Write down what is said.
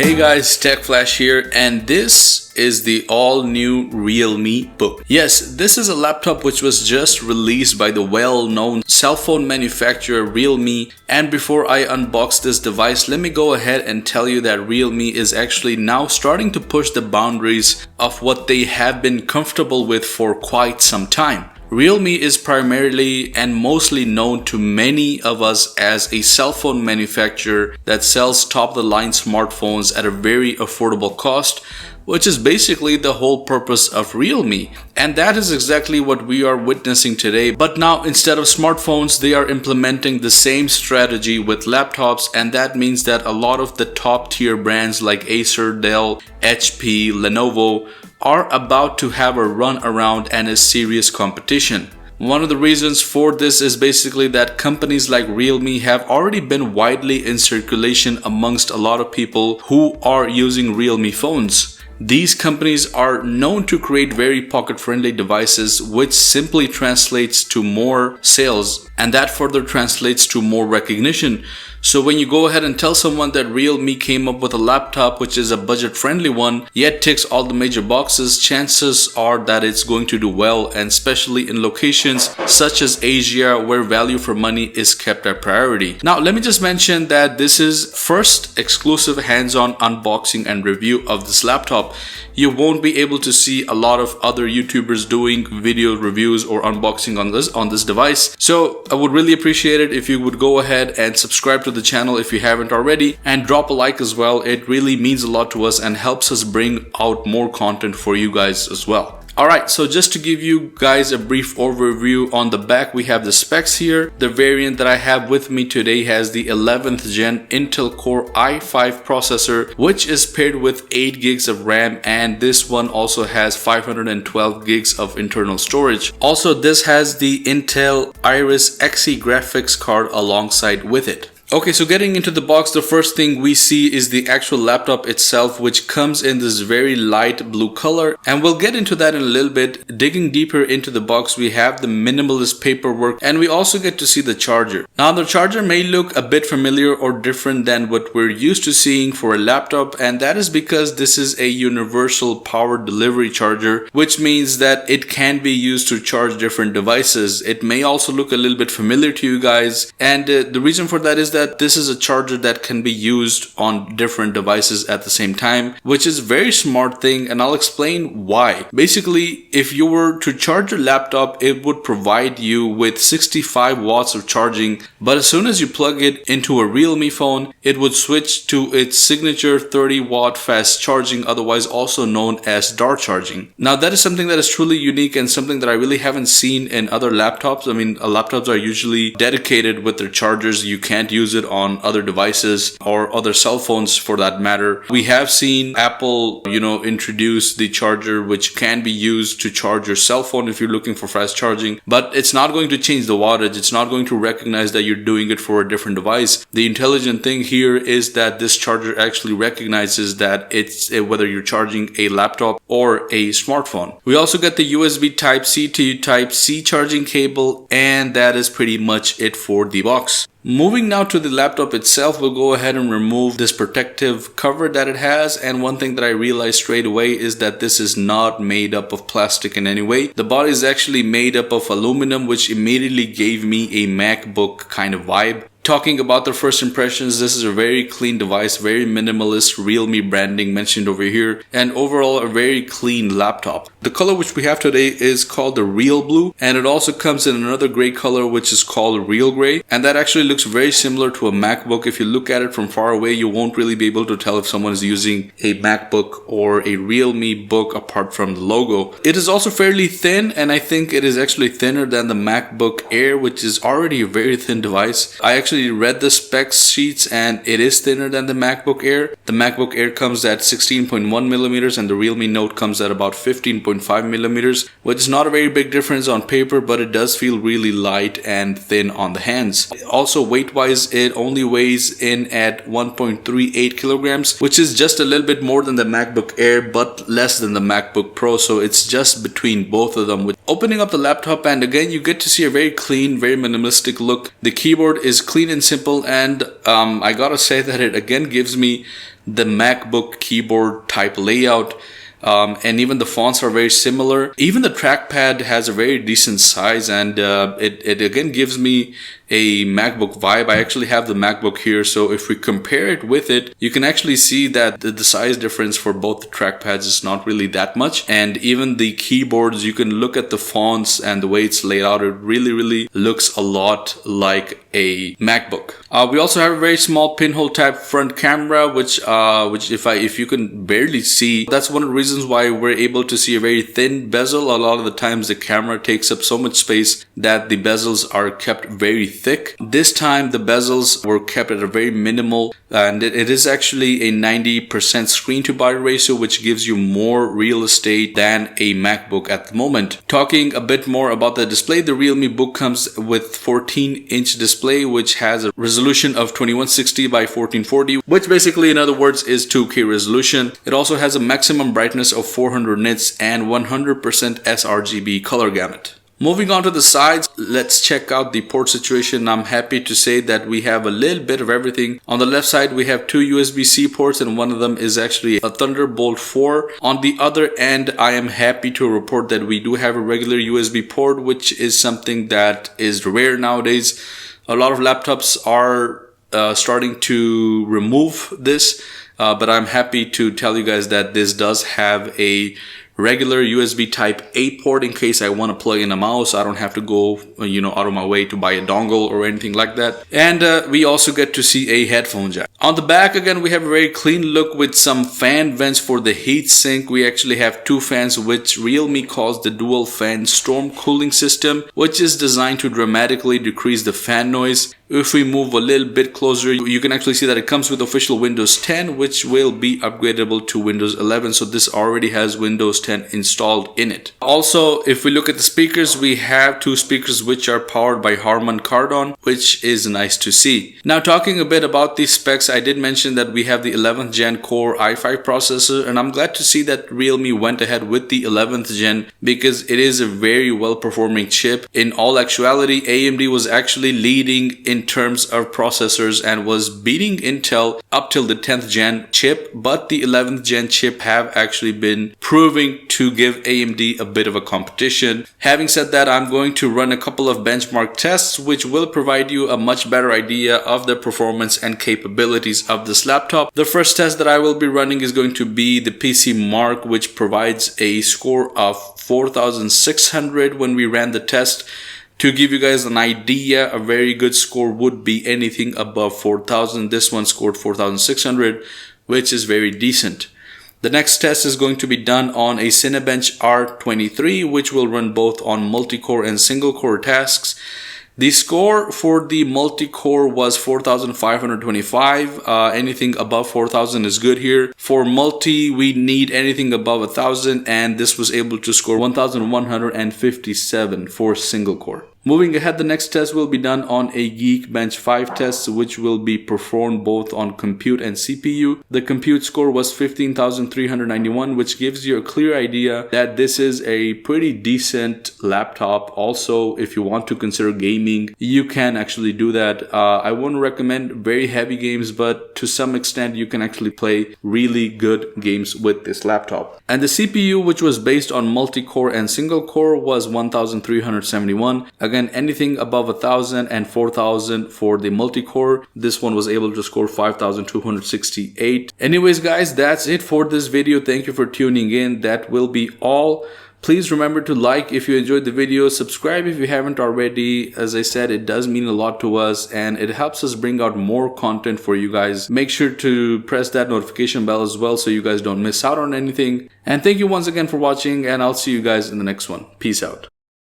Hey guys, Tech Flash here, and this is the all-new Realme Book. Yes, this is a laptop which was just released by the well-known cell phone manufacturer Realme, and before I unbox this device, let me go ahead and tell you that Realme is actually now starting to push the boundaries of what they have been comfortable with for quite some time. Realme is primarily and mostly known to many of us as a cell phone manufacturer that sells top-of-the-line smartphones at a very affordable cost, which is basically the whole purpose of Realme. And that is exactly what we are witnessing today. But now, instead of smartphones, they are implementing the same strategy with laptops, and that means that a lot of the top-tier brands like Acer, Dell, HP, Lenovo are about to have a run around and a serious competition. One of the reasons for this is basically that companies like Realme have already been widely in circulation amongst a lot of people who are using Realme phones. These companies are known to create very pocket-friendly devices, which simply translates to more sales, and that further translates to more recognition. So when you go ahead and tell someone that Realme came up with a laptop which is a budget-friendly one, yet ticks all the major boxes, chances are that it's going to do well, and especially in locations such as Asia where value for money is kept a priority. Now let me just mention that this is first exclusive hands-on unboxing and review of this laptop. You won't be able to see a lot of other YouTubers doing video reviews or unboxing on this device. So I would really appreciate it if you would go ahead and subscribe to the channel if you haven't already, and drop a like as well. It really means a lot to us and helps us bring out more content for you guys as well. Alright, so just to give you guys a brief overview, on the back we have the specs here. The variant that I have with me today has the 11th gen Intel Core i5 processor, which is paired with 8 gigs of RAM, and this one also has 512 gigs of internal storage. Also, this has the Intel Iris Xe graphics card alongside with it. Okay, so getting into the box, the first thing we see is the actual laptop itself, which comes in this very light blue color, and we'll get into that in a little bit. Digging deeper into the box, we have the minimalist paperwork, and we also get to see the charger. Now the charger may look a bit familiar or different than what we're used to seeing for a laptop, and that is because this is a universal power delivery charger, which means that it can be used to charge different devices. It may also look a little bit familiar to you guys, and the reason for that is that this is a charger that can be used on different devices at the same time, which is a very smart thing, and I'll explain why. Basically, if you were to charge your laptop, it would provide you with 65 watts of charging, but as soon as you plug it into a Realme phone, it would switch to its signature 30-watt fast charging, otherwise also known as dart charging. Now that is something that is truly unique and something that I really haven't seen in other laptops. I mean, laptops are usually dedicated with their chargers. You can't use it on other devices or other cell phones for that matter. We have seen Apple, introduce the charger which can be used to charge your cell phone if you're looking for fast charging, but it's not going to change the wattage. It's not going to recognize that you're doing it for a different device. The intelligent thing here is that this charger actually recognizes that it's whether you're charging a laptop or a smartphone. We also get the USB Type-C to Type-C charging cable, and that is pretty much it for the box. Moving now to the laptop itself, we'll go ahead and remove this protective cover that it has, and one thing that I realized straight away is that this is not made up of plastic in any way. The body is actually made up of aluminum, which immediately gave me a MacBook kind of vibe. Talking about the first impressions, this is a very clean device, very minimalist Realme branding mentioned over here, and overall a very clean laptop. The color which we have today is called the Real Blue, and it also comes in another gray color which is called Real Gray, and that actually looks very similar to a MacBook. If you look at it from far away, you won't really be able to tell if someone is using a MacBook or a Realme Book apart from the logo. It is also fairly thin, and I think it is actually thinner than the MacBook Air, which is already a very thin device. I actually read the specs sheets, and it is thinner than the MacBook Air. The MacBook Air comes at 16.1 millimeters and the Realme Note comes at about 15.5 millimeters, which is not a very big difference on paper, but it does feel really light and thin on the hands. Also, weight wise, it only weighs in at 1.38 kilograms, which is just a little bit more than the MacBook Air but less than the MacBook Pro, so it's just between both of them. With opening up the laptop, and again you get to see a very clean, very minimalistic look. The keyboard is clean clean and simple, and I gotta say that it again gives me the MacBook keyboard type layout. And even the fonts are very similar. Even the trackpad has a very decent size, and it again gives me a MacBook vibe. I actually have the MacBook here, so if we compare it with it, you can actually see that the size difference for both the trackpads is not really that much. And even the keyboards, you can look at the fonts and the way it's laid out, it really looks a lot like a MacBook. We also have a very small pinhole type front camera, which if you can barely see, that's one of the reasons why we're able to see a very thin bezel. A lot of the times the camera takes up so much space that the bezels are kept very thick. This time the bezels were kept at a very minimal, and it is actually a 90% screen to body ratio, which gives you more real estate than a MacBook at the moment. Talking a bit more about the display, the Realme Book comes with 14-inch display, which has a resolution of 2160 by 1440, which basically in other words is 2K resolution. It also has a maximum brightness of 400 nits and 100% sRGB color gamut. Moving on to the sides, let's check out the port situation. I'm happy to say that we have a little bit of everything. On the left side, we have two USB-C ports, and one of them is actually a Thunderbolt 4. On the other end, I am happy to report that we do have a regular USB port, which is something that is rare nowadays. A lot of laptops are starting to remove this, but I'm happy to tell you guys that this does have a regular USB type A port in case I want to plug in a mouse. I don't have to go out of my way to buy a dongle or anything like that. And we also get to see a headphone jack. On the back, again, we have a very clean look with some fan vents for the heat sink. We actually have two fans, which Realme calls the dual fan storm cooling system, which is designed to dramatically decrease the fan noise. If we move a little bit closer, you can actually see that it comes with official Windows 10, which will be upgradable to Windows 11. So this already has Windows 10 installed in it. Also, if we look at the speakers, we have two speakers which are powered by Harman Kardon, which is nice to see. Now, talking a bit about the specs, I did mention that we have the 11th gen Core i5 processor, and I'm glad to see that Realme went ahead with the 11th gen because it is a very well performing chip. In all actuality, AMD was actually leading in terms of processors and was beating Intel up till the 10th gen chip, but the 11th gen chip have actually been proving to give AMD a bit of a competition. Having said that, I'm going to run a couple of benchmark tests which will provide you a much better idea of the performance and capabilities of this laptop. The first test that I will be running is going to be the PC Mark, which provides a score of 4600 when we ran the test. To give you guys an idea, a very good score would be anything above 4000. This one scored 4600, which is very decent. The next test is going to be done on a Cinebench R23, which will run both on multi-core and single-core tasks. The score for the multi-core was 4525. Anything above 4000 is good here. For multi, we need anything above 1000, and this was able to score 1157 for single core. Moving ahead, the next test will be done on a Geekbench 5 test, which will be performed both on compute and CPU. The compute score was 15,391, which gives you a clear idea that this is a pretty decent laptop. Also, if you want to consider gaming, you can actually do that. I wouldn't recommend very heavy games, but to some extent, you can actually play really good games with this laptop. And the CPU, which was based on multi-core and single core, was 1,371. Again, anything above 1000 and 4000 for the multi-core. This one was able to score 5268. Anyways, guys, that's it for this video. Thank you for tuning in. That will be all. Please remember to like if you enjoyed the video, subscribe if you haven't already. As I said, it does mean a lot to us and it helps us bring out more content for you guys. Make sure to press that notification bell as well so you guys don't miss out on anything. And thank you once again for watching, and I'll see you guys in the next one. Peace out.